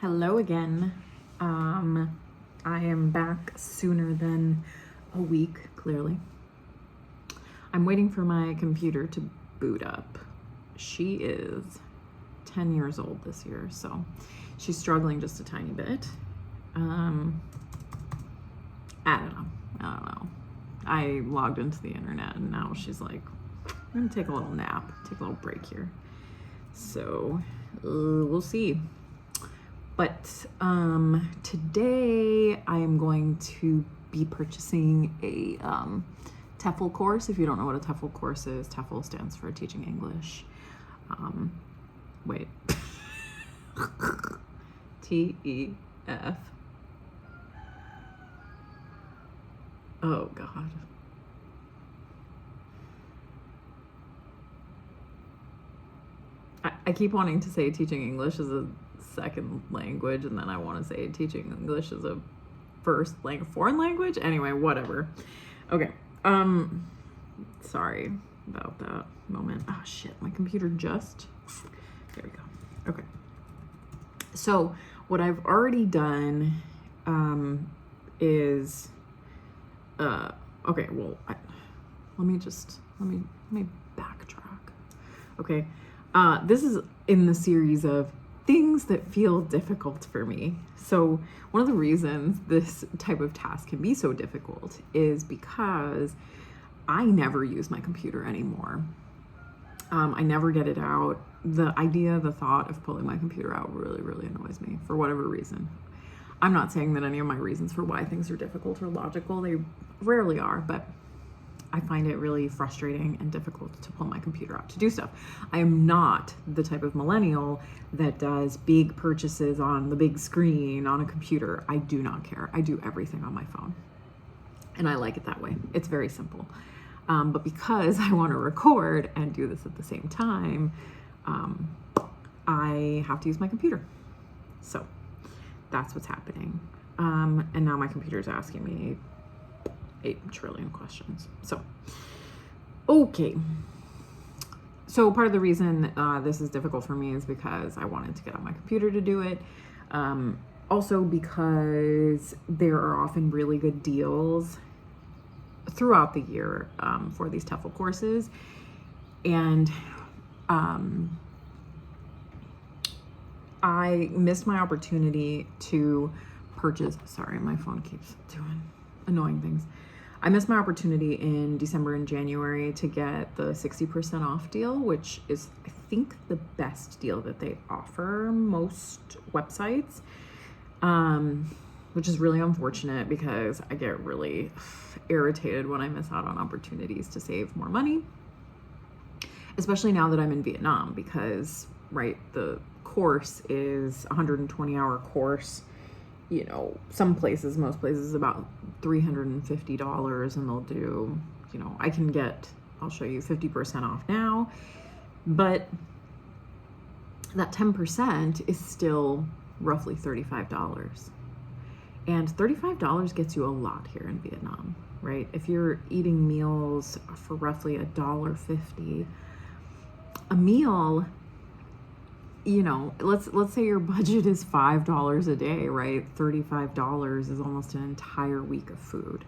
Hello again. I am back sooner than a week, clearly. I'm waiting for my computer to boot up. She is 10 years old this year, so she's struggling just a tiny bit. I don't know. I logged into the internet and now she's like, I'm gonna take a little nap, take a little break here. So we'll see. But today I am going to be purchasing a TEFL course. If you don't know what a TEFL course is, TEFL stands for Teaching English. Wait. TEF. Oh, God. I keep wanting to say teaching English as a second language, and then I want to say teaching English as a foreign language. Anyway, whatever. Okay. Sorry about that moment. Oh shit, my computer just. There we go. Okay. So what I've already done is okay. Well, let me backtrack. Okay. This is in the series of things that feel difficult for me. So one of the reasons this type of task can be so difficult is because I never use my computer anymore. I never get it out. The thought of pulling my computer out really annoys me for whatever reason. I'm not saying that any of my reasons for why things are difficult are logical. They rarely are, but I find it really frustrating and difficult to pull my computer out to do stuff. I am not the type of millennial that does big purchases on the big screen on a computer. I do not care. I do everything on my phone. And I like it that way. It's very simple. But because I want to record and do this at the same time, I have to use my computer. So that's what's happening. And now my computer is asking me 8 trillion questions. So, okay. So part of the reason this is difficult for me is because I wanted to get on my computer to do it. Also because there are often really good deals throughout the year for these TEFL courses. And I missed my opportunity to purchase, sorry, my phone keeps doing annoying things. I missed my opportunity in December and January to get the 60% off deal, which is, I think, the best deal that they offer most websites, which is really unfortunate because I get really irritated when I miss out on opportunities to save more money, especially now that I'm in Vietnam because, right, the course is a 120-hour course. You know, some places, most places, about $350, and they'll do, you know, I'll show you 50% off now, but that 10% is still roughly $35. And $35 gets you a lot here in Vietnam, right? If you're eating meals for roughly $1.50, a meal, you know, let's say your budget is $5 a day, right? $35 is almost an entire week of food.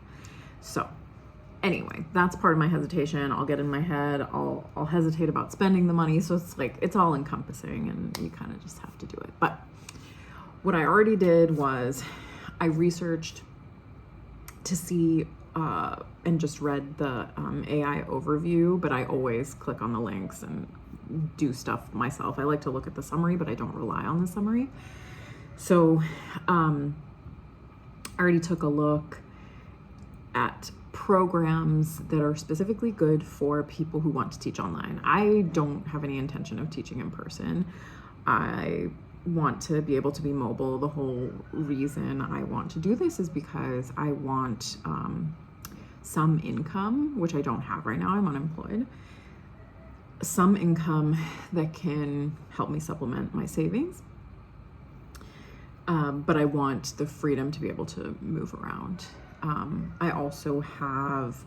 So anyway, that's part of my hesitation. I'll get in my head, I'll hesitate about spending the money. So it's like, it's all encompassing and you kind of just have to do it. But what I already did was I researched to see and just read the AI overview, but I always click on the links and do stuff myself. I like to look at the summary, but I don't rely on the summary. So I already took a look at programs that are specifically good for people who want to teach online. I don't have any intention of teaching in person. I want to be able to be mobile. The whole reason I want to do this is because I want some income, which I don't have right now. I'm unemployed. Some income that can help me supplement my savings. But I want the freedom to be able to move around. I also have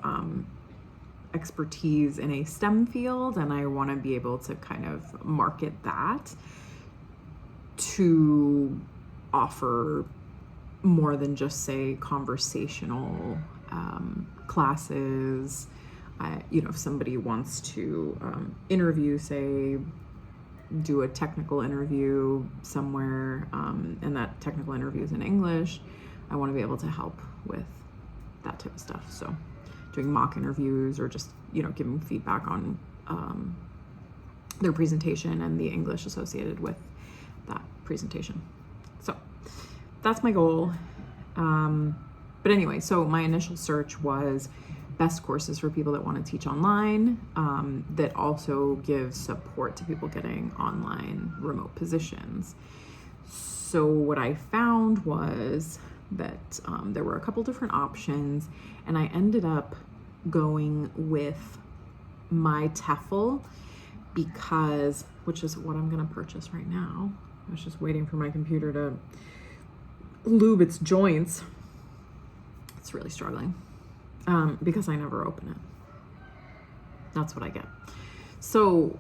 expertise in a STEM field, and I want to be able to kind of market that to offer more than just, say, conversational classes. If somebody wants to interview, say, do a technical interview somewhere, and that technical interview is in English, I want to be able to help with that type of stuff. So doing mock interviews, or just, giving feedback on their presentation and the English associated with that presentation. So that's my goal. But anyway, so my initial search was best courses for people that want to teach online, that also give support to people getting online remote positions. So what I found was that there were a couple different options, and I ended up going with my TEFL which is what I'm going to purchase right now. I was just waiting for my computer to lube its joints. It's really struggling. Because I never open it. That's what I get. So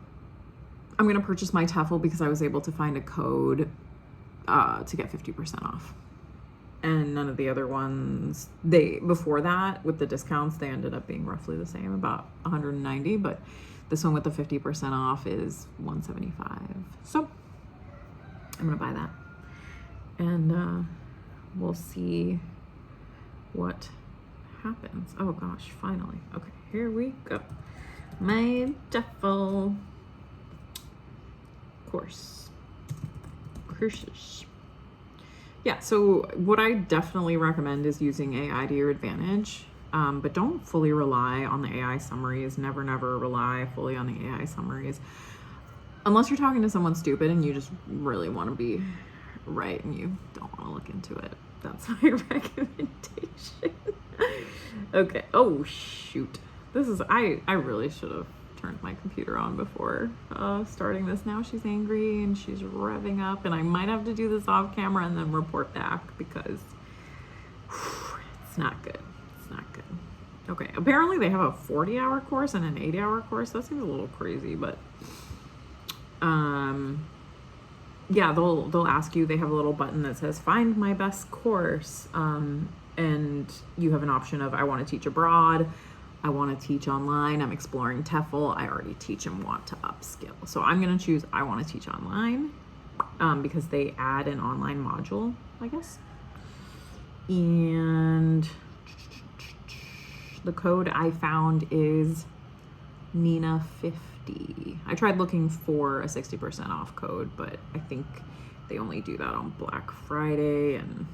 I'm going to purchase my TEFL because I was able to find a code to get 50% off. And none of the other ones, before that, with the discounts, they ended up being roughly the same, about $190, but this one with the 50% off is $175. So I'm going to buy that. And we'll see what happens. Oh gosh, finally. Okay, here we go. My TEFL courses. Yeah, so what I definitely recommend is using AI to your advantage, but don't fully rely on the AI summaries. Never rely fully on the AI summaries. Unless you're talking to someone stupid and you just really want to be right and you don't want to look into it. That's my recommendation. Okay. Oh, shoot. I really should have turned my computer on before starting this. Now she's angry and she's revving up, and I might have to do this off camera and then report back because it's not good. It's not good. Okay. Apparently they have a 40-hour course and an 80-hour course. That seems a little crazy, but yeah, they'll ask you, they have a little button that says find my best course, and you have an option of I want to teach abroad, I want to teach online, I'm exploring TEFL, I already teach and want to upskill. So I'm going to choose I want to teach online, because they add an online module, I guess. And the code I found is Nina50. I tried looking for a 60% off code, but I think they only do that on Black Friday and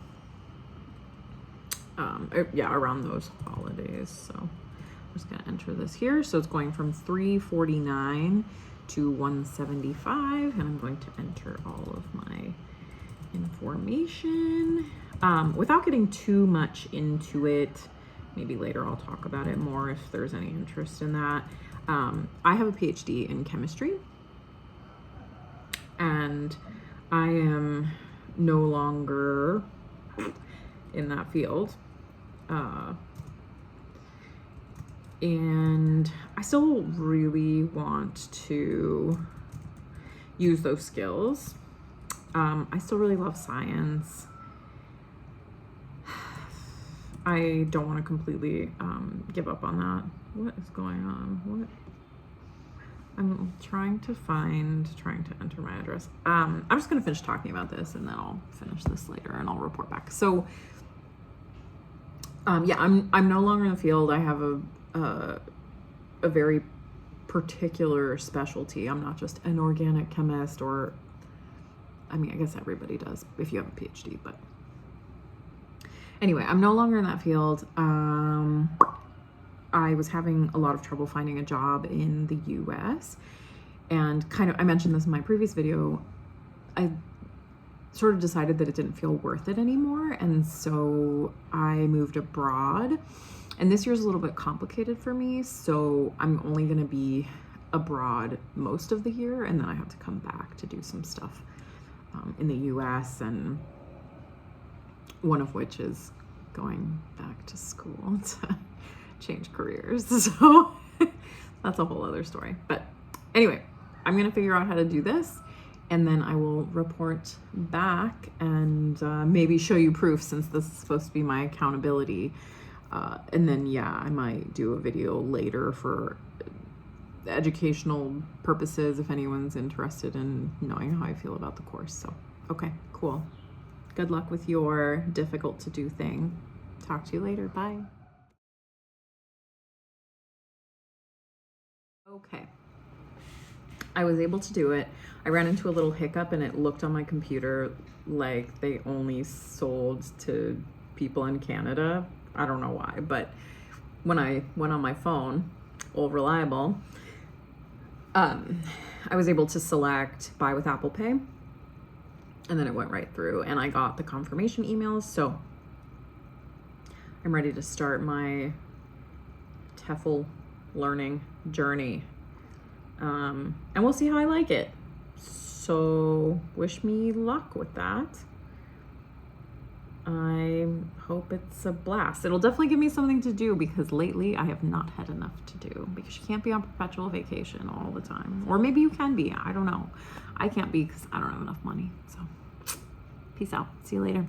around those holidays. So I'm just gonna enter this here. So it's going from $349 to $175, and I'm going to enter all of my information without getting too much into it. Maybe later I'll talk about it more if there's any interest in that. I have a PhD in chemistry, and I am no longer in that field. And I still really want to use those skills. I still really love science. I don't want to completely give up on that. What is going on? What? I'm trying to enter my address. I'm just going to finish talking about this and then I'll finish this later and I'll report back. So, yeah, I'm no longer in the field. I have a very particular specialty. I'm not just an organic chemist, or, I mean, I guess everybody does if you have a PhD, but anyway, I'm no longer in that field. I was having a lot of trouble finding a job in the US, and I mentioned this in my previous video, I sort of decided that it didn't feel worth it anymore, and so I moved abroad. And this year's a little bit complicated for me, so I'm only going to be abroad most of the year, and then I have to come back to do some stuff in the US, and one of which is going back to school to change careers. So that's a whole other story. But anyway, I'm going to figure out how to do this, and then I will report back and maybe show you proof, since this is supposed to be my accountability. And then, yeah, I might do a video later for educational purposes if anyone's interested in knowing how I feel about the course. So, okay, cool. Good luck with your difficult to do thing. Talk to you later. Bye. Okay. I was able to do it. I ran into a little hiccup, and it looked on my computer like they only sold to people in Canada. I don't know why, but when I went on my phone, All Reliable, I was able to select buy with Apple Pay, and then it went right through, and I got the confirmation emails. So I'm ready to start my TEFL learning journey. And we'll see how I like it. So wish me luck with that. I hope it's a blast. It'll definitely give me something to do, because lately I have not had enough to do, because you can't be on perpetual vacation all the time. Or maybe you can be, I don't know. I can't be because I don't have enough money. So peace out. See you later.